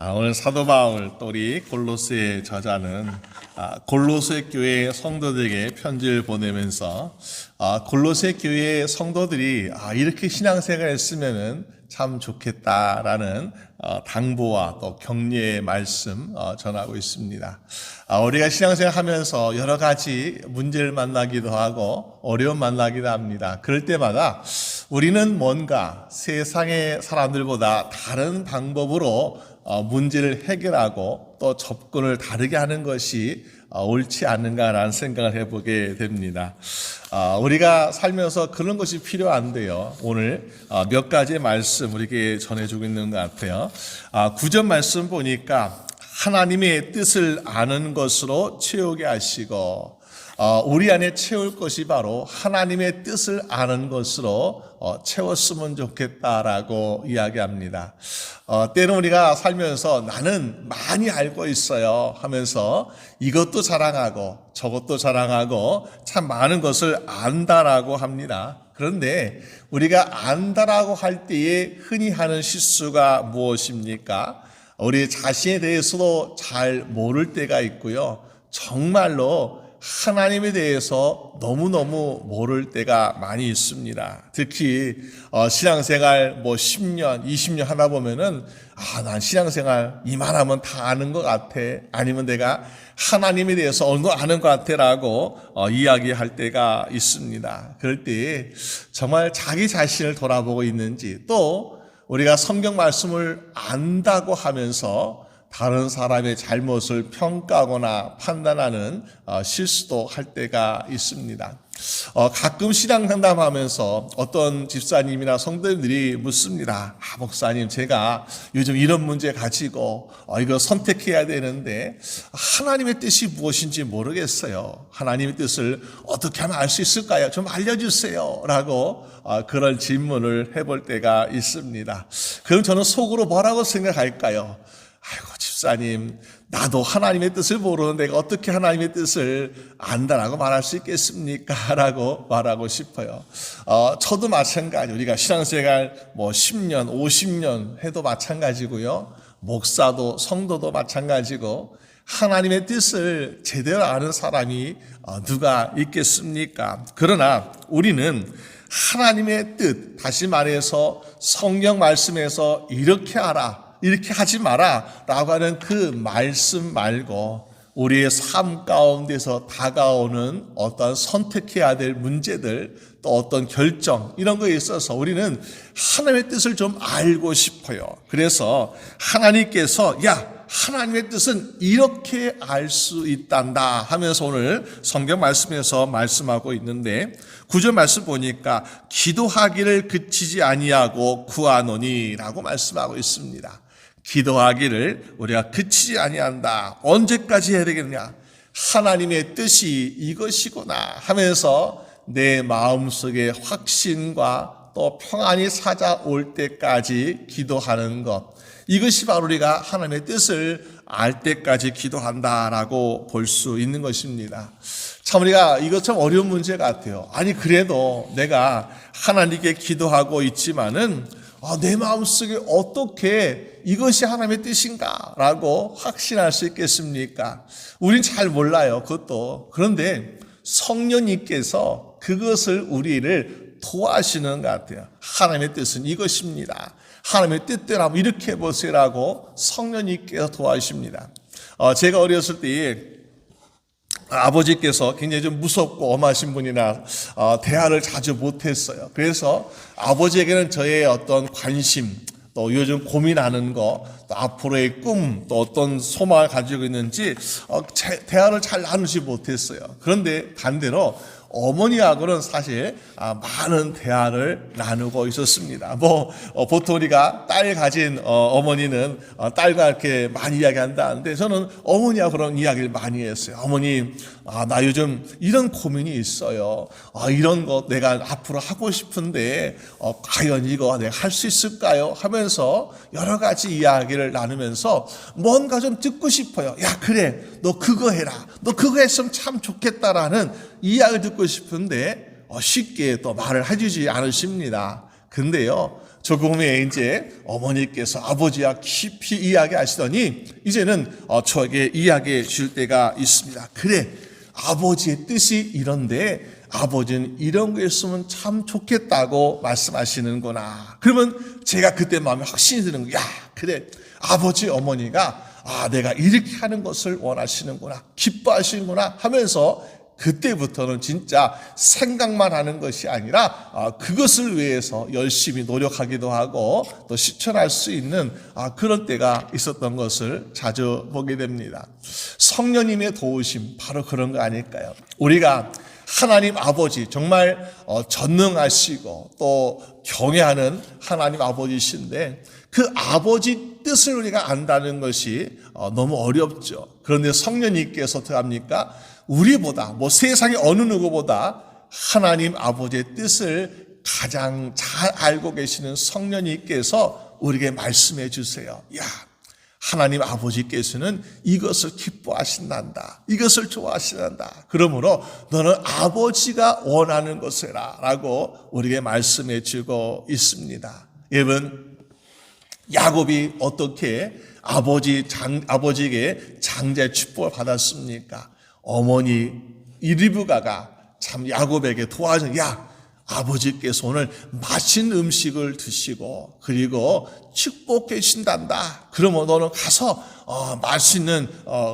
오늘 사도 바울 또 우리 골로새 저자는 골로새 교회 성도들에게 편지를 보내면서 골로새 교회 성도들이 이렇게 신앙생활을 했으면은 참 좋겠다라는 당부와 또 격려의 말씀 전하고 있습니다. 우리가 신앙생활 하면서 여러 가지 문제를 만나기도 하고 어려움 만나기도 합니다. 그럴 때마다 우리는 뭔가 세상의 사람들보다 다른 방법으로 문제를 해결하고 또 접근을 다르게 하는 것이 옳지 않는가라는 생각을 해보게 됩니다. 우리가 살면서 그런 것이 필요한데요. 오늘 몇 가지의 말씀 우리에게 전해주고 있는 것 같아요. 9절 말씀 보니까 하나님의 뜻을 아는 것으로 채우게 하시고, 우리 안에 채울 것이 바로 하나님의 뜻을 아는 것으로 채웠으면 좋겠다라고 이야기합니다. 때는 우리가 살면서 나는 많이 알고 있어요 하면서 이것도 자랑하고 저것도 자랑하고 참 많은 것을 안다라고 합니다. 그런데 우리가 안다라고 할 때에 흔히 하는 실수가 무엇입니까? 우리 자신에 대해서도 잘 모를 때가 있고요. 정말로 하나님에 대해서 너무너무 모를 때가 많이 있습니다. 특히 신앙생활 10년, 20년 하다 보면은 난 신앙생활 이만하면 다 아는 것 같아. 아니면 내가 하나님에 대해서 어느 정도 아는 것 같아라고 이야기할 때가 있습니다. 그럴 때 정말 자기 자신을 돌아보고 있는지, 또 우리가 성경 말씀을 안다고 하면서 다른 사람의 잘못을 평가하거나 판단하는 실수도 할 때가 있습니다. 가끔 신앙 상담하면서 어떤 집사님이나 성도님들이 묻습니다. 목사님, 제가 요즘 이런 문제 가지고 이거 선택해야 되는데 하나님의 뜻이 무엇인지 모르겠어요. 하나님의 뜻을 어떻게 하면 알 수 있을까요? 좀 알려주세요 라고 그런 질문을 해볼 때가 있습니다. 그럼 저는 속으로 뭐라고 생각할까요? 집사님, 나도 하나님의 뜻을 모르는 내가 어떻게 하나님의 뜻을 안다라고 말할 수 있겠습니까? 라고 말하고 싶어요. 저도 마찬가지, 우리가 신앙생활 10년, 50년 해도 마찬가지고요. 목사도 성도도 마찬가지고, 하나님의 뜻을 제대로 아는 사람이 누가 있겠습니까? 그러나 우리는 하나님의 뜻, 다시 말해서 성경 말씀에서 이렇게 하라, 이렇게 하지 마라 라고 하는 그 말씀 말고 우리의 삶 가운데서 다가오는 어떤 선택해야 될 문제들, 또 어떤 결정, 이런 거에 있어서 우리는 하나님의 뜻을 좀 알고 싶어요. 그래서 하나님께서 하나님의 뜻은 이렇게 알 수 있단다 하면서 오늘 성경 말씀에서 말씀하고 있는데, 9절 말씀 보니까 기도하기를 그치지 아니하고 구하노니 라고 말씀하고 있습니다. 기도하기를 우리가 그치지 아니한다. 언제까지 해야 되겠냐? 하나님의 뜻이 이것이구나 하면서 내 마음속에 확신과 또 평안이 찾아올 때까지 기도하는 것, 이것이 바로 우리가 하나님의 뜻을 알 때까지 기도한다라고 볼 수 있는 것입니다. 참 우리가 이것 참 어려운 문제 같아요. 그래도 내가 하나님께 기도하고 있지만은 내 마음속에 어떻게 이것이 하나님의 뜻인가 라고 확신할 수 있겠습니까? 우린 잘 몰라요, 그것도. 그런데 성령님께서 그것을 우리를 도와주시는 것 같아요. 하나님의 뜻은 이것입니다. 하나님의 뜻대로 한번 이렇게 해보세요라고 성령님께서 도와주십니다. 제가 어렸을 때 아버지께서 굉장히 좀 무섭고 엄하신 분이나 대화를 자주 못했어요. 그래서 아버지에게는 저의 어떤 관심, 또 요즘 고민하는 거, 또 앞으로의 꿈, 또 어떤 소망을 가지고 있는지 대화를 잘 나누지 못했어요. 그런데 반대로 어머니하고는 사실 많은 대화를 나누고 있었습니다. 보통 우리가 딸 가진 어머니는 딸과 이렇게 많이 이야기한다는데, 저는 어머니하고 그런 이야기를 많이 했어요. 어머니, 나 요즘 이런 고민이 있어요. 이런 거 내가 앞으로 하고 싶은데 과연 이거 내가 할 수 있을까요? 하면서 여러 가지 이야기를 나누면서 뭔가 좀 듣고 싶어요. 그래, 너 그거 해라. 너 그거 했으면 참 좋겠다라는 이야기를 듣고 싶은데 쉽게 또 말을 해주지 않으십니다. 근데요, 조금 후에 이제 어머니께서 아버지와 깊이 이야기하시더니 이제는 저에게 이야기해 줄 때가 있습니다. 그래, 아버지의 뜻이 이런데 아버지는 이런 거 했으면 참 좋겠다고 말씀하시는구나. 그러면 제가 그때 마음에 확신이 드는 거야. 그래, 아버지 어머니가 내가 이렇게 하는 것을 원하시는구나, 기뻐하시는구나 하면서 그때부터는 진짜 생각만 하는 것이 아니라 그것을 위해서 열심히 노력하기도 하고 또 실천할 수 있는 그런 때가 있었던 것을 자주 보게 됩니다. 성령님의 도우심, 바로 그런 거 아닐까요? 우리가 하나님 아버지, 정말 전능하시고 또 경외하는 하나님 아버지신데 그 아버지 뜻을 우리가 안다는 것이 너무 어렵죠. 그런데 성령님께서 어떻게 합니까? 우리보다, 세상의 어느 누구보다 하나님 아버지의 뜻을 가장 잘 알고 계시는 성령님께서 우리에게 말씀해 주세요. 야, 하나님 아버지께서는 이것을 기뻐하신단다, 이것을 좋아하신단다. 그러므로 너는 아버지가 원하는 것을 해라 라고 우리에게 말씀해 주고 있습니다. 여러분, 야곱이 어떻게 아버지에게 장자의 축복을 받았습니까? 어머니 리브가가 참 야곱에게 도와준, 야, 아버지께서 오늘 맛있는 음식을 드시고 그리고 축복해 주신단다. 그러면 너는 가서 맛있는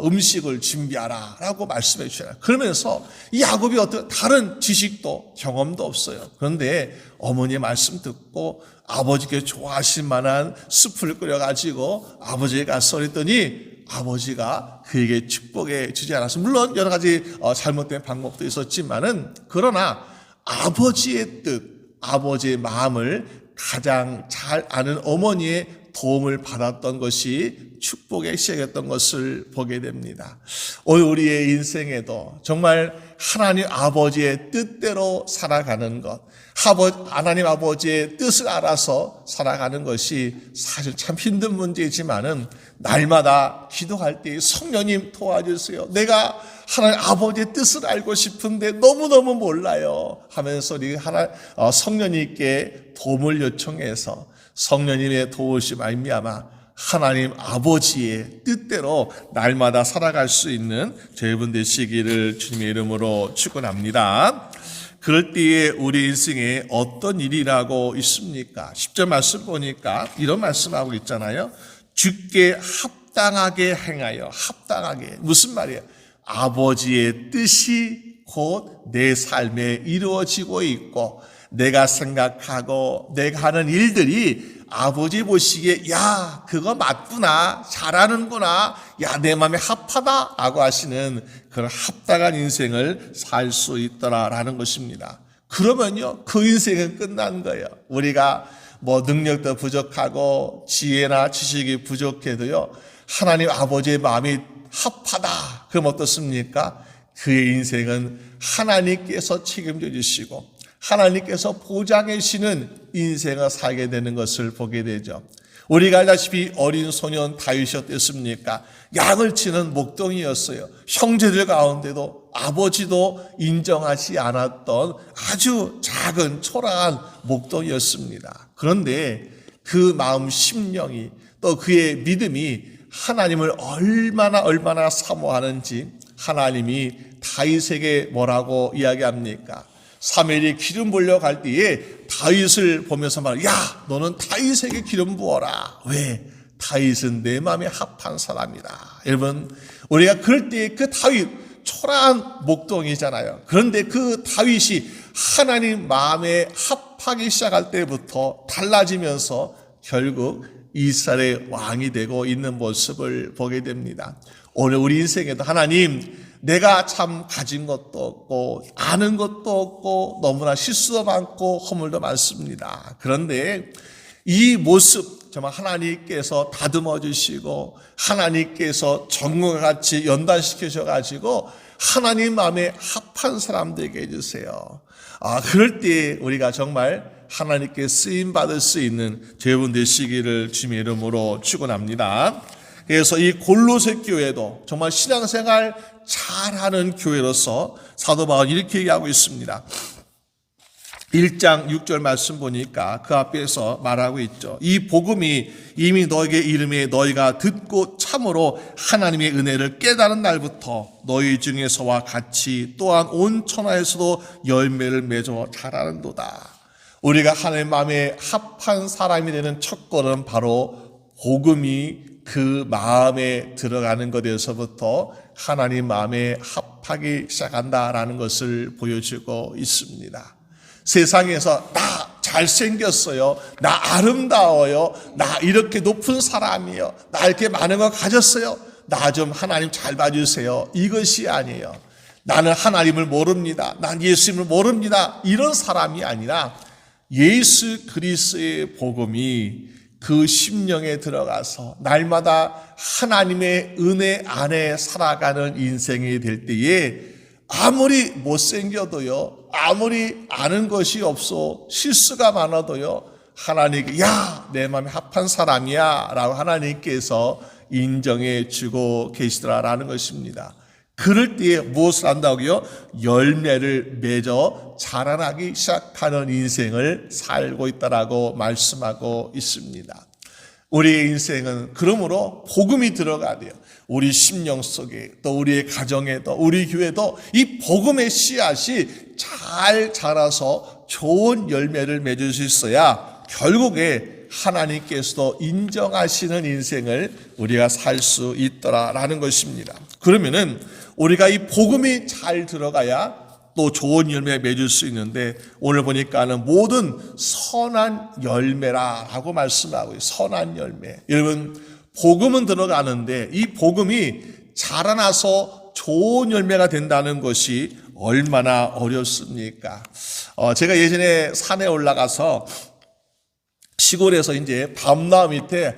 음식을 준비하라 라고 말씀해 주잖아요. 그러면서 이 야곱이 어떤 다른 지식도 경험도 없어요. 그런데 어머니의 말씀 듣고 아버지께 좋아하실 만한 스프를 끓여가지고 아버지에 가서 그랬더니 아버지가 그에게 축복해 주지 않았어요. 물론 여러 가지 잘못된 방법도 있었지만은, 그러나 아버지의 뜻, 아버지의 마음을 가장 잘 아는 어머니의 도움을 받았던 것이 축복의 시작이었던 것을 보게 됩니다. 오늘 우리의 인생에도 정말 하나님 아버지의 뜻대로 살아가는 것, 하나님 아버지의 뜻을 알아서 살아가는 것이 사실 참 힘든 문제이지만은 날마다 기도할 때 성령님 도와주세요, 내가 하나님 아버지의 뜻을 알고 싶은데 너무너무 몰라요 하면서 우리 성령님께 도움을 요청해서 성령님의 도우심 말미암아 하나님 아버지의 뜻대로 날마다 살아갈 수 있는 저희분 되시기를 주님의 이름으로 축원합니다. 그럴 때에 우리 인생에 어떤 일이 일하고 있습니까? 10절 말씀 보니까 이런 말씀하고 있잖아요. 주께 합당하게 행하여, 합당하게, 무슨 말이에요? 아버지의 뜻이 곧 내 삶에 이루어지고 있고 내가 생각하고 내가 하는 일들이 아버지 보시기에 야, 그거 맞구나, 잘하는구나, 야, 내 마음에 합하다 라고 하시는 그런 합당한 인생을 살 수 있더라라는 것입니다. 그러면요, 그 인생은 끝난 거예요. 우리가 능력도 부족하고 지혜나 지식이 부족해도요, 하나님 아버지의 마음이 합하다, 그럼 어떻습니까? 그의 인생은 하나님께서 책임져 주시고 하나님께서 보장해 주시는 인생을 살게 되는 것을 보게 되죠. 우리가 알다시피 어린 소년 다윗이 어땠습니까? 양을 치는 목동이었어요. 형제들 가운데도 아버지도 인정하지 않았던 아주 작은 초라한 목동이었습니다. 그런데 그 마음 심령이, 또 그의 믿음이 하나님을 얼마나 사모하는지 하나님이 다윗에게 뭐라고 이야기합니까? 사무엘이 기름 부으려 갈 때에 다윗을 보면서 말해요. 야, 너는 다윗에게 기름 부어라. 왜? 다윗은 내 마음에 합한 사람이다. 여러분, 우리가 그럴 때에 그 다윗, 초라한 목동이잖아요. 그런데 그 다윗이 하나님 마음에 합하기 시작할 때부터 달라지면서 결국 이스라엘의 왕이 되고 있는 모습을 보게 됩니다. 오늘 우리 인생에도 하나님, 내가 참 가진 것도 없고 아는 것도 없고 너무나 실수도 많고 허물도 많습니다. 그런데 이 모습 정말 하나님께서 다듬어 주시고 하나님께서 전국과 같이 연단시켜 주셔가지고 하나님 마음에 합한 사람 되게 해주세요. 그럴 때 우리가 정말 하나님께 쓰임 받을 수 있는 여러분 되시기를 주님의 이름으로 축원합니다. 그래서 이 골로새 교회도 정말 신앙생활 잘하는 교회로서 사도 바울은 이렇게 얘기하고 있습니다. 1장 6절 말씀 보니까 그 앞에서 말하고 있죠. 이 복음이 이미 너에게 이름에 너희가 듣고 참으로 하나님의 은혜를 깨달은 날부터 너희 중에서와 같이 또한 온 천하에서도 열매를 맺어 자라는도다. 우리가 하나님 마음에 합한 사람이 되는 첫걸음 바로 복음이 그 마음에 들어가는 것에서부터 하나님 마음에 합하기 시작한다라는 것을 보여주고 있습니다. 세상에서 나 잘생겼어요, 나 아름다워요, 나 이렇게 높은 사람이요, 나 이렇게 많은 거 가졌어요, 나 좀 하나님 잘 봐주세요, 이것이 아니에요. 나는 하나님을 모릅니다, 난 예수님을 모릅니다, 이런 사람이 아니라 예수 그리스도의 복음이 그 심령에 들어가서 날마다 하나님의 은혜 안에 살아가는 인생이 될 때에 아무리 못생겨도요, 아무리 아는 것이 없어 실수가 많아도요, 하나님께 야, 내 마음에 합한 사람이야 라고 하나님께서 인정해 주고 계시더라라는 것입니다. 그럴 때에 무엇을 한다고요? 열매를 맺어 자라나기 시작하는 인생을 살고 있다라고 말씀하고 있습니다. 우리의 인생은 그러므로 복음이 들어가야 돼요. 우리 심령 속에, 또 우리의 가정에도, 우리 교회도 이 복음의 씨앗이 잘 자라서 좋은 열매를 맺을 수 있어야 결국에 하나님께서도 인정하시는 인생을 우리가 살 수 있더라라는 것입니다. 그러면은 우리가 이 복음이 잘 들어가야 또 좋은 열매 맺을 수 있는데, 오늘 보니까는 모든 선한 열매라고 말씀하고 있어요. 선한 열매. 여러분, 복음은 들어가는데 이 복음이 자라나서 좋은 열매가 된다는 것이 얼마나 어렵습니까? 제가 예전에 산에 올라가서 시골에서 이제 밤나무 밑에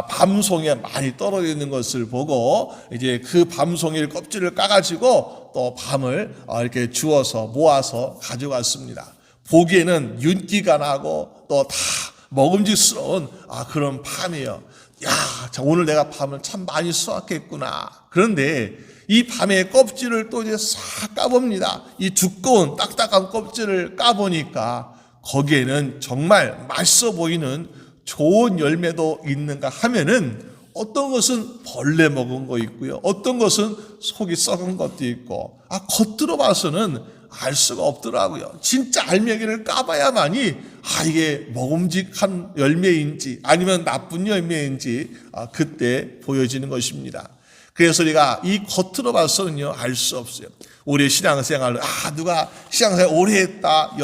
밤송이가 많이 떨어져 있는 것을 보고 이제 그 밤송이를 껍질을 까가지고 또 밤을 이렇게 주워서 모아서 가져갔습니다. 보기에는 윤기가 나고 또 다 먹음직스러운 그런 밤이에요. 야, 오늘 내가 밤을 참 많이 수확했구나. 그런데 이 밤의 껍질을 또 이제 싹 까봅니다. 이 두꺼운 딱딱한 껍질을 까보니까 거기에는 정말 맛있어 보이는 좋은 열매도 있는가 하면은 어떤 것은 벌레 먹은 거 있고요, 어떤 것은 속이 썩은 것도 있고, 겉으로 봐서는 알 수가 없더라고요. 진짜 알맹이를 까봐야만이 이게 먹음직한 열매인지 아니면 나쁜 열매인지 그때 보여지는 것입니다. 그래서 우리가 이 겉으로 봐서는요 알 수 없어요. 우리 신앙생활을 누가 신앙생활 오래 했다,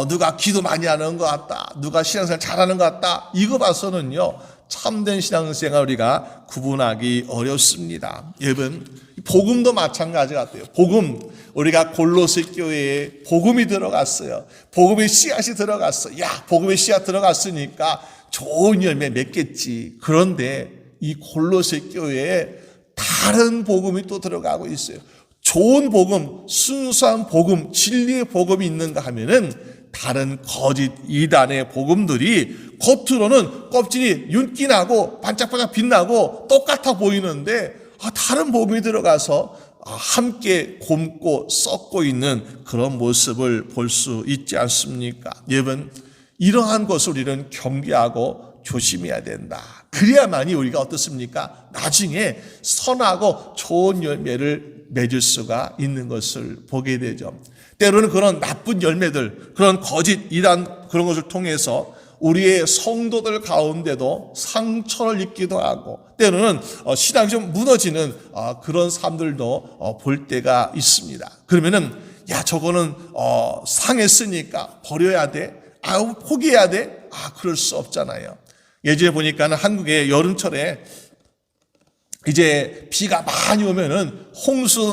누가 기도 많이 하는 것 같다, 누가 신앙생활 잘하는 것 같다, 이거 봐서는요 참된 신앙생활 우리가 구분하기 어렵습니다. 여러분, 복음도 마찬가지 같아요. 복음, 우리가 골로새 교회에 복음이 들어갔어요. 복음의 씨앗이 들어갔어. 야, 복음의 씨앗 들어갔으니까 좋은 열매 맺겠지. 그런데 이 골로새 교회에 다른 복음이 또 들어가고 있어요. 좋은 복음, 순수한 복음, 진리의 복음이 있는가 하면은 다른 거짓 이단의 복음들이 겉으로는 껍질이 윤기나고 반짝반짝 빛나고 똑같아 보이는데 다른 복음이 들어가서 함께 곪고 썩고 있는 그런 모습을 볼 수 있지 않습니까? 여러분, 이러한 것을 우리는 경계하고 조심해야 된다. 그래야만이 우리가 어떻습니까? 나중에 선하고 좋은 열매를 맺을 수가 있는 것을 보게 되죠. 때로는 그런 나쁜 열매들, 그런 거짓 이단 그런 것을 통해서 우리의 성도들 가운데도 상처를 입기도 하고, 때로는 신앙이 좀 무너지는 그런 사람들도 볼 때가 있습니다. 그러면은 야, 저거는 상했으니까 버려야 돼, 포기해야 돼, 그럴 수 없잖아요. 예전에 보니까는 한국의 여름철에 이제 비가 많이 오면은 홍수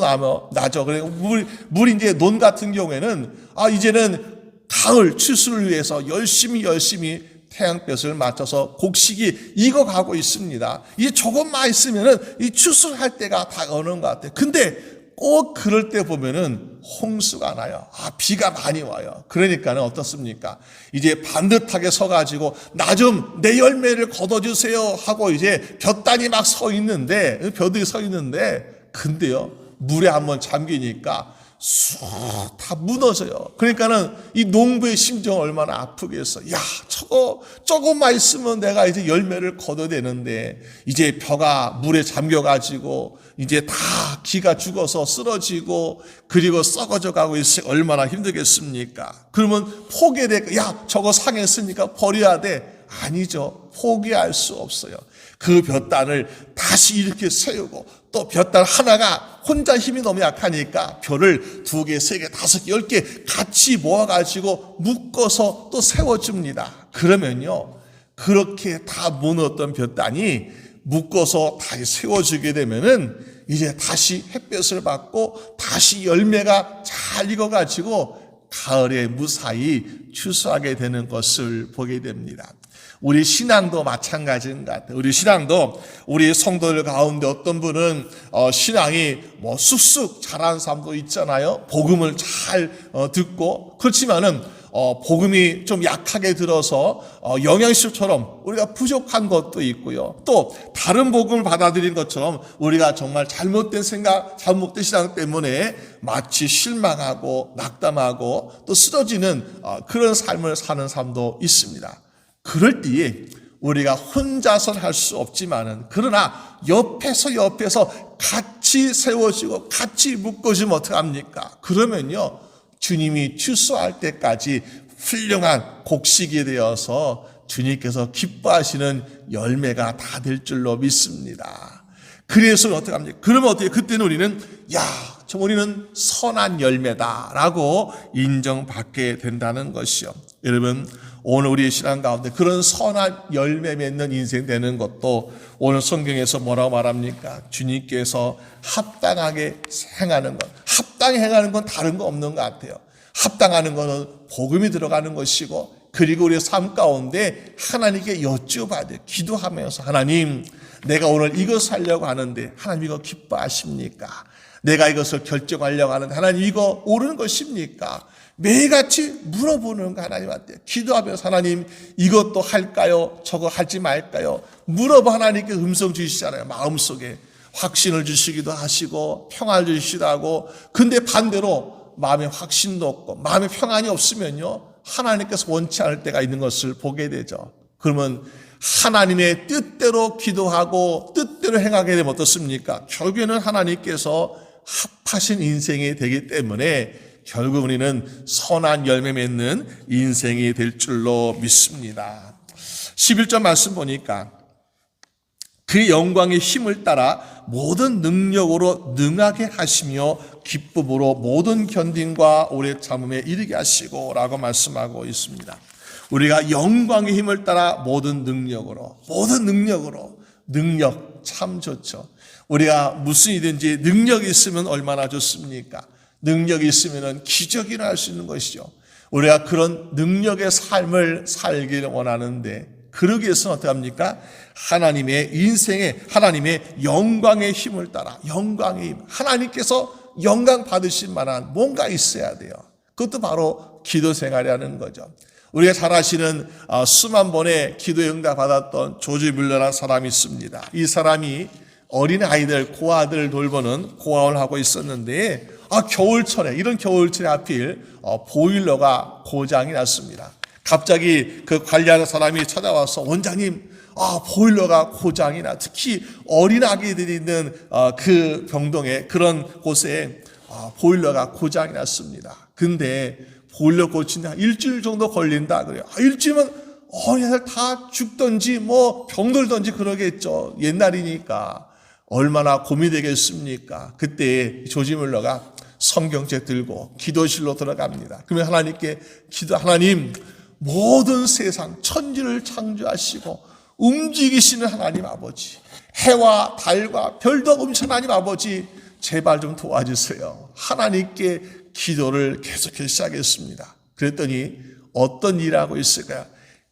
나죠. 그래서 물이 이제 논 같은 경우에는 이제는 가을 추수를 위해서 열심히 태양볕을 맞춰서 곡식이 익어가고 있습니다. 이제 조금만 있으면은 이 추수를 할 때가 다가오는 것 같아요. 근데 꼭 그럴 때 보면은 홍수가 나요. 비가 많이 와요. 그러니까는 어떻습니까? 이제 반듯하게 서가지고 나 좀 내 열매를 거둬주세요 하고 이제 볕단이 막 서 있는데, 벼들이 서 있는데, 근데요 물에 한번 잠기니까 쑥 다 무너져요. 그러니까는 이 농부의 심정은 얼마나 아프겠어. 야, 조금만 있으면 내가 이제 열매를 거둬야 되는데 이제 벼가 물에 잠겨가지고 이제 다 기가 죽어서 쓰러지고 그리고 썩어져 가고 있으니 얼마나 힘들겠습니까? 그러면 포기해. 야, 저거 상했으니까 버려야 돼. 아니죠. 포기할 수 없어요. 그 볕단을 다시 이렇게 세우고 또 볕단 하나가 혼자 힘이 너무 약하니까 벼를 2개, 3개, 5개, 10개 같이 모아가지고 묶어서 또 세워줍니다. 그러면요, 그렇게 다 무너졌던 볕단이 묶어서 다시 세워지게 되면은 이제 다시 햇볕을 받고 다시 열매가 잘 익어가지고 가을에 무사히 추수하게 되는 것을 보게 됩니다. 우리 신앙도 마찬가지인 것 같아요. 우리 신앙도 우리 성도들 가운데 어떤 분은 신앙이 뭐 쑥쑥 자라는 사람도 있잖아요. 복음을 잘 듣고 그렇지만은 복음이 좀 약하게 들어서 영양실처럼 우리가 부족한 것도 있고요. 또 다른 복음을 받아들인 것처럼 우리가 정말 잘못된 생각, 잘못된 신앙 때문에 마치 실망하고 낙담하고 또 쓰러지는 그런 삶을 사는 사람도 있습니다. 그럴 때에 우리가 혼자서는 할 수 없지만은 그러나 옆에서 같이 세워지고 같이 묶어지면 어떡합니까? 그러면요, 주님이 추수할 때까지 훌륭한 곡식이 되어서 주님께서 기뻐하시는 열매가 다 될 줄로 믿습니다. 그래서 어떡합니까? 그러면 어떻게? 그때는 우리는 우리는 선한 열매다라고 인정받게 된다는 것이요. 여러분, 오늘 우리의 신앙 가운데 그런 선한 열매 맺는 인생 되는 것도 오늘 성경에서 뭐라고 말합니까? 주님께서 합당하게 행하는 것. 합당히 행하는 건 다른 거 없는 것 같아요. 합당하는 것은 복음이 들어가는 것이고 그리고 우리의 삶 가운데 하나님께 여쭈어봐야 돼요. 기도하면서 하나님, 내가 오늘 이것을 하려고 하는데 하나님 이거 기뻐하십니까? 내가 이것을 결정하려고 하는데 하나님 이거 옳은 것입니까? 매일같이 물어보는 거 하나님한테 기도하면서 하나님 이것도 할까요? 저거 하지 말까요? 물어봐. 하나님께 음성 주시잖아요. 마음속에 확신을 주시기도 하시고 평안을 주시기도 하고. 근데 반대로 마음에 확신도 없고 마음에 평안이 없으면요, 하나님께서 원치 않을 때가 있는 것을 보게 되죠. 그러면 하나님의 뜻대로 기도하고 뜻대로 행하게 되면 어떻습니까? 결국에는 하나님께서 합하신 인생이 되기 때문에 결국 우리는 선한 열매 맺는 인생이 될 줄로 믿습니다. 11절 말씀 보니까 그 영광의 힘을 따라 모든 능력으로 능하게 하시며 기쁨으로 모든 견딘과 오래 참음에 이르게 하시고 라고 말씀하고 있습니다. 우리가 영광의 힘을 따라 모든 능력으로 능력 참 좋죠. 우리가 무슨 일든지 능력이 있으면 얼마나 좋습니까? 능력이 있으면 기적이 일어날 수 있는 것이죠. 우리가 그런 능력의 삶을 살기를 원하는데 그러기 위해서는 어떻게 합니까? 하나님의 인생에 하나님의 영광의 힘을 따라 영광의 힘, 하나님께서 영광 받으실 만한 뭔가 있어야 돼요. 그것도 바로 기도 생활이라는 거죠. 우리가 잘 아시는 수만 번의 기도의 응답 받았던 조지 뮬러라는 사람이 있습니다. 이 사람이 어린 아이들, 고아들 돌보는 고아원을 하고 있었는데 겨울철에, 이런 겨울철에 하필 보일러가 고장이 났습니다. 갑자기 그 관리하는 사람이 찾아와서 원장님, 보일러가 고장이 나. 특히 어린 아기들이 있는 그 병동에 그런 곳에 보일러가 고장이 났습니다. 근데 보일러 고치는데 한 일주일 정도 걸린다 그래요. 일주일이면 어린애들 다 죽든지 뭐 병들든지 그러겠죠. 옛날이니까 얼마나 고민이 되겠습니까? 그때 조지 뮬러가 성경책 들고 기도실로 들어갑니다. 그러면 하나님께 하나님, 모든 세상 천지를 창조하시고 움직이시는 하나님 아버지, 해와 달과 별도 없으신 하나님 아버지, 제발 좀 도와주세요. 하나님께 기도를 계속해서 시작했습니다. 그랬더니 어떤 일을 하고 있을까요?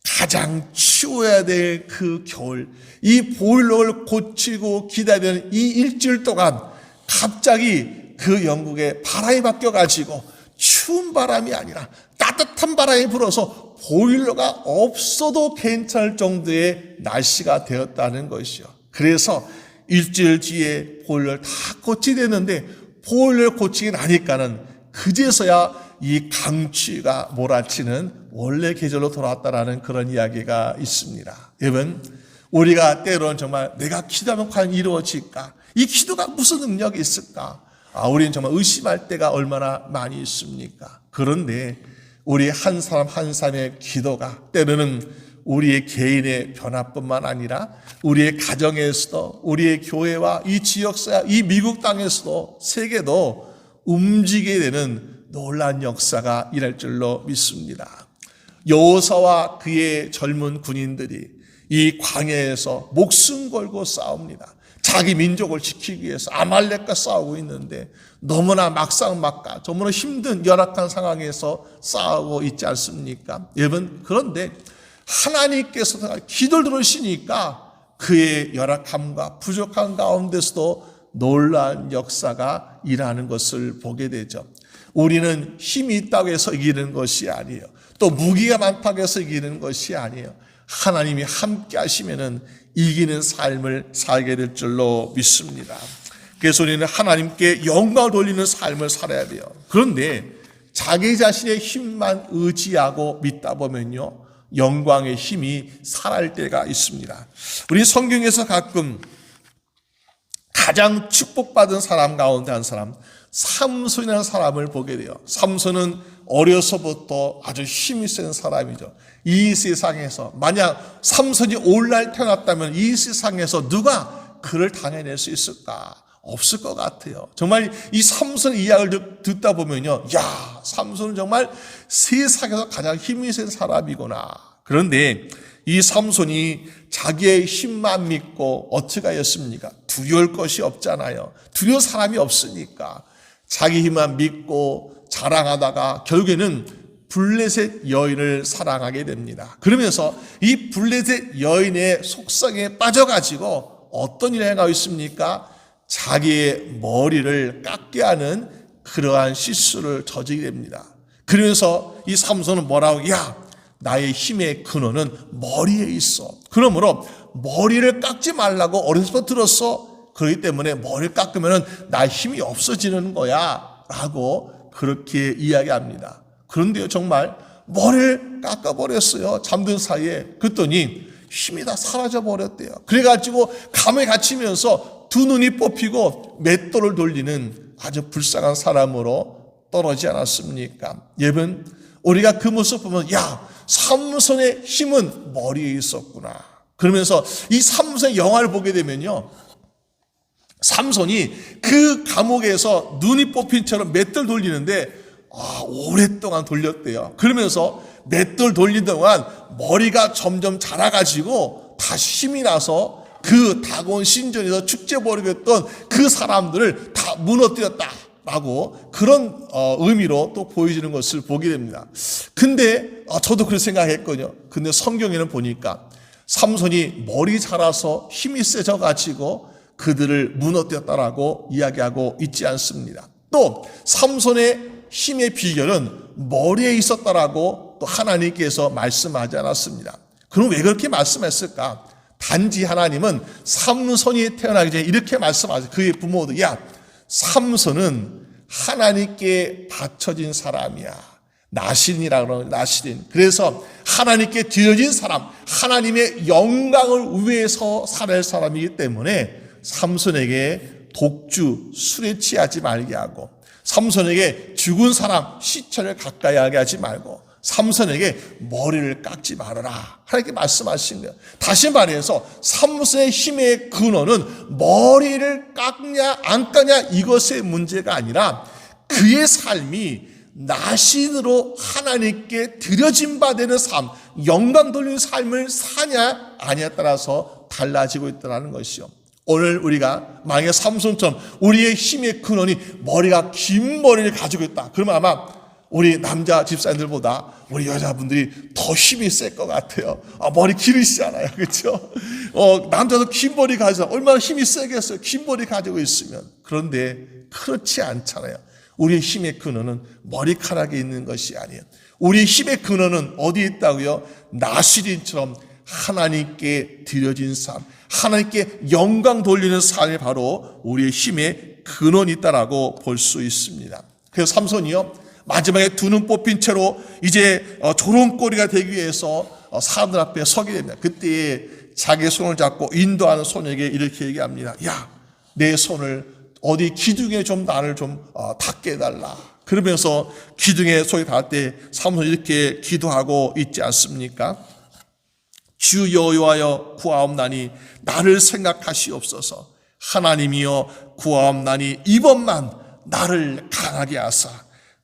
가장 추워야 될 그 겨울, 이 보일러를 고치고 기다리는 이 일주일 동안 갑자기 그 영국에 바람이 바뀌어가지고 추운 바람이 아니라 따뜻한 바람이 불어서 보일러가 없어도 괜찮을 정도의 날씨가 되었다는 것이요. 그래서 일주일 뒤에 보일러를 다 고치게 됐는데 보일러를 고치게 나니까는 그제서야 이 강추위가 몰아치는 원래 계절로 돌아왔다라는 그런 이야기가 있습니다. 여러분, 우리가 때로는 정말 내가 기도하면 과연 이루어질까? 이 기도가 무슨 능력이 있을까? 우리는 정말 의심할 때가 얼마나 많이 있습니까? 그런데 우리 한 사람 한 사람의 기도가 때로는 우리의 개인의 변화뿐만 아니라 우리의 가정에서도, 우리의 교회와 이 지역사, 이 미국 땅에서도, 세계도 움직이게 되는 놀라운 역사가 일어날 줄로 믿습니다. 여호사와 그의 젊은 군인들이 이 광야에서 목숨 걸고 싸웁니다. 자기 민족을 지키기 위해서 아말렉과 싸우고 있는데 너무나 막상막하, 너무나 힘든 열악한 상황에서 싸우고 있지 않습니까? 여러분, 그런데 하나님께서 기도를 들으시니까 그의 열악함과 부족한 가운데서도 놀라운 역사가 일어나는 것을 보게 되죠. 우리는 힘이 있다고 해서 이기는 것이 아니에요. 또 무기가 많다고 해서 이기는 것이 아니에요. 하나님이 함께 하시면은 이기는 삶을 살게 될 줄로 믿습니다. 그래서 우리는 하나님께 영광을 돌리는 삶을 살아야 돼요. 그런데 자기 자신의 힘만 의지하고 믿다 보면요, 영광의 힘이 사라질 때가 있습니다. 우리 성경에서 가끔 가장 축복받은 사람 가운데 한 사람, 삼손이라는 사람을 보게 돼요. 삼손은 어려서부터 아주 힘이 센 사람이죠. 이 세상에서 만약 삼손이 오늘날 태어났다면 이 세상에서 누가 그를 당해낼 수 있을까? 없을 것 같아요. 정말 이 삼손 이야기를 듣다 보면요, 야, 삼손은 정말 세상에서 가장 힘이 센 사람이구나. 그런데 이 삼손이 자기의 힘만 믿고 어떻게 하였습니까? 두려울 것이 없잖아요. 두려울 사람이 없으니까 자기 힘만 믿고 자랑하다가 결국에는 블레셋 여인을 사랑하게 됩니다. 그러면서 이 블레셋 여인의 속성에 빠져가지고 어떤 일을 행하고 있습니까? 자기의 머리를 깎게 하는 그러한 실수를 저지르게 됩니다. 그러면서 이 삼손은 뭐라고? 야, 나의 힘의 근원은 머리에 있어. 그러므로 머리를 깎지 말라고 어려서부터 들었어. 그렇기 때문에 머리를 깎으면 나의 힘이 없어지는 거야 라고 그렇게 이야기합니다. 그런데요, 정말 머리를 깎아버렸어요. 잠든 사이에. 그랬더니 힘이 다 사라져버렸대요. 그래가지고 감에 갇히면서 두 눈이 뽑히고 맷돌을 돌리는 아주 불쌍한 사람으로 떨어지지 않았습니까? 여러분, 우리가 그 모습 보면 야, 삼손의 힘은 머리에 있었구나. 그러면서 이 삼손의 영화를 보게 되면요, 삼손이 그 감옥에서 눈이 뽑힌 처럼 맷돌 돌리는데 오랫동안 돌렸대요. 그러면서 맷돌 돌리는 동안 머리가 점점 자라가지고 다시 힘이 나서 그 다곤 신전에서 축제 벌이고 했던 그 사람들을 다 무너뜨렸다라고 그런 의미로 또 보여지는 것을 보게 됩니다. 근데 저도 그렇게 생각했거든요. 근데 성경에는 보니까 삼손이 머리 자라서 힘이 세져가지고 그들을 무너뜨렸다라고 이야기하고 있지 않습니다. 또 삼손의 힘의 비결은 머리에 있었다라고 또 하나님께서 말씀하지 않았습니다. 그럼 왜 그렇게 말씀했을까? 단지 하나님은 삼손이 태어나기 전에 이렇게 말씀하세요. 그의 부모도 야, 삼손은 하나님께 바쳐진 사람이야. 나신이라고 그러는 나신. 그래서 하나님께 드려진 사람, 하나님의 영광을 위해서 살아갈 사람이기 때문에 삼손에게 독주, 술에 취하지 말게 하고, 삼손에게 죽은 사람, 시체를 가까이 하게 하지 말고, 삼손에게 머리를 깎지 말아라. 하나님께 말씀하신 거예요. 다시 말해서 삼손의 힘의 근원은 머리를 깎냐 안 깎냐 이것의 문제가 아니라 그의 삶이 나신으로 하나님께 드려진 바 되는 삶, 영광 돌리는 삶을 사냐 아니냐에 따라서 달라지고 있다는 것이요. 오늘 우리가 만약에 삼손처럼 우리의 힘의 근원이 머리가 긴 머리를 가지고 있다. 그러면 아마 우리 남자 집사님들보다 우리 여자분들이 더 힘이 셀 것 같아요. 머리 기르시잖아요. 그렇죠? 남자도 긴 머리 가지고 얼마나 힘이 세겠어요. 긴 머리 가지고 있으면. 그런데 그렇지 않잖아요. 우리의 힘의 근원은 머리카락에 있는 것이 아니에요. 우리의 힘의 근원은 어디에 있다고요? 나시린처럼 하나님께 드려진 삶, 하나님께 영광 돌리는 삶이 바로 우리의 힘의 근원이 있다라고 볼 수 있습니다. 그래서 삼손이요, 마지막에 두 눈 뽑힌 채로 이제 조롱거리가 되기 위해서 사람들 앞에 서게 됩니다. 그때 자기의 손을 잡고 인도하는 손에게 이렇게 얘기합니다. 야, 내 손을 어디 기둥에 좀 나를 좀 닿게 해달라. 그러면서 기둥에 손이 닿을 때 삼손이 이렇게 기도하고 있지 않습니까? 주 여호와여 구하옵나니 나를 생각하시옵소서. 하나님이여 구하옵나니 이번만 나를 강하게 하사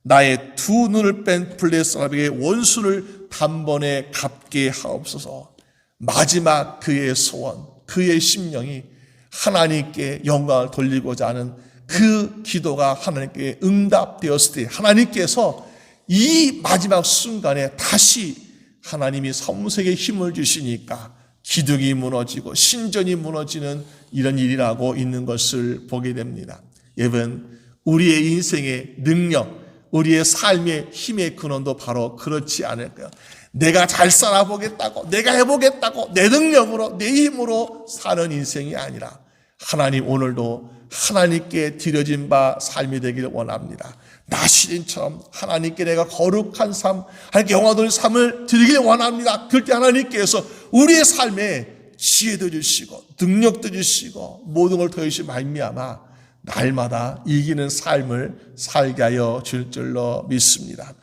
나의 두 눈을 뺀 블레셋 사람에게 원수를 단번에 갚게 하옵소서. 마지막 그의 소원, 그의 심령이 하나님께 영광을 돌리고자 하는 그 기도가 하나님께 응답되었을 때 하나님께서 이 마지막 순간에 다시 하나님이 삼손에게 힘을 주시니까 기둥이 무너지고 신전이 무너지는 이런 일이라고 있는 것을 보게 됩니다. 여러분, 우리의 인생의 능력, 우리의 삶의 힘의 근원도 바로 그렇지 않을까요? 내가 잘 살아보겠다고, 내가 해보겠다고, 내 능력으로, 내 힘으로 사는 인생이 아니라 하나님 오늘도 하나님께 드려진 바 삶이 되기를 원합니다. 나시린처럼 하나님께 내가 거룩한 삶, 하나님께 영광 돌리는 삶을 드리길 원합니다. 그때 하나님께서 우리의 삶에 지혜도 주시고 능력도 주시고 모든 걸 더해주시 말미암아 날마다 이기는 삶을 살게 하여 줄 줄로 믿습니다.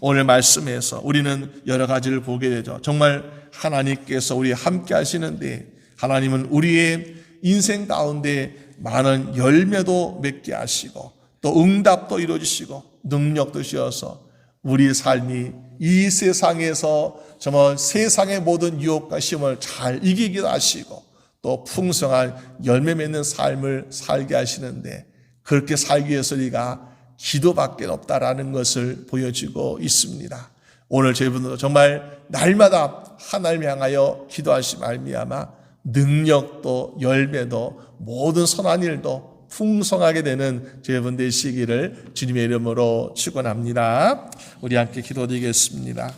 오늘 말씀에서 우리는 여러 가지를 보게 되죠. 정말 하나님께서 우리 함께 하시는데 하나님은 우리의 인생 가운데 많은 열매도 맺게 하시고 또 응답도 이루어주시고 능력도 주셔서 우리 삶이 이 세상에서 정말 세상의 모든 유혹과 시험을 잘 이기기도 하시고 또 풍성한 열매 맺는 삶을 살게 하시는데 그렇게 살기 위해서 우리가 기도밖에 없다라는 것을 보여주고 있습니다. 오늘 저희분들도 정말 날마다 하나님을 향하여 기도하시 말미암아 능력도 열매도 모든 선한 일도 풍성하게 되는 저희분 되시기를 주님의 이름으로 축원합니다. 우리 함께 기도드리겠습니다.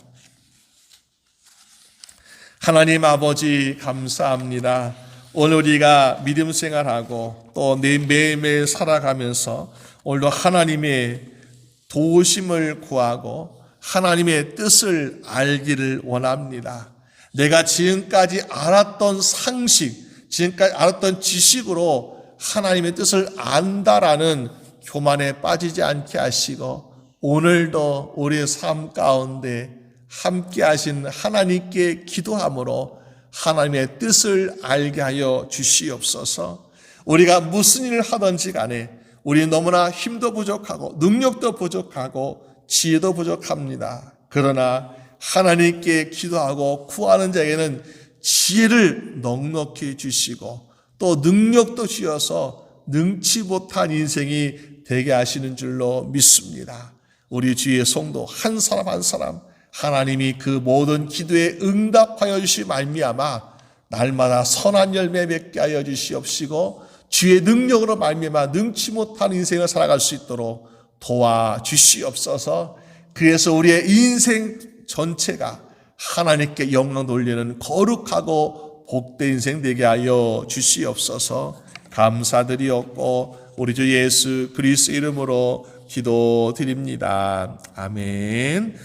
하나님 아버지 감사합니다. 오늘 우리가 믿음 생활하고 또 매일매일 살아가면서 오늘도 하나님의 도우심을 구하고 하나님의 뜻을 알기를 원합니다. 내가 지금까지 알았던 상식, 지금까지 알았던 지식으로 하나님의 뜻을 안다라는 교만에 빠지지 않게 하시고 오늘도 우리의 삶 가운데 함께 하신 하나님께 기도함으로 하나님의 뜻을 알게 하여 주시옵소서. 우리가 무슨 일을 하든지 간에 우리는 너무나 힘도 부족하고 능력도 부족하고 지혜도 부족합니다. 그러나 하나님께 기도하고 구하는 자에게는 지혜를 넉넉히 주시고 또 능력도 주셔서 능치 못한 인생이 되게 하시는 줄로 믿습니다. 우리 주의 성도 한 사람 한 사람 하나님이 그 모든 기도에 응답하여 주시 말미암아 날마다 선한 열매 맺게 하여 주시옵시고 주의 능력으로 말미암아 능치 못한 인생을 살아갈 수 있도록 도와주시옵소서. 그래서 우리의 인생 전체가 하나님께 영광 돌리는 거룩하고 복된 인생 되게 하여 주시옵소서. 감사드리옵고 우리 주 예수 그리스도 이름으로 기도드립니다. 아멘.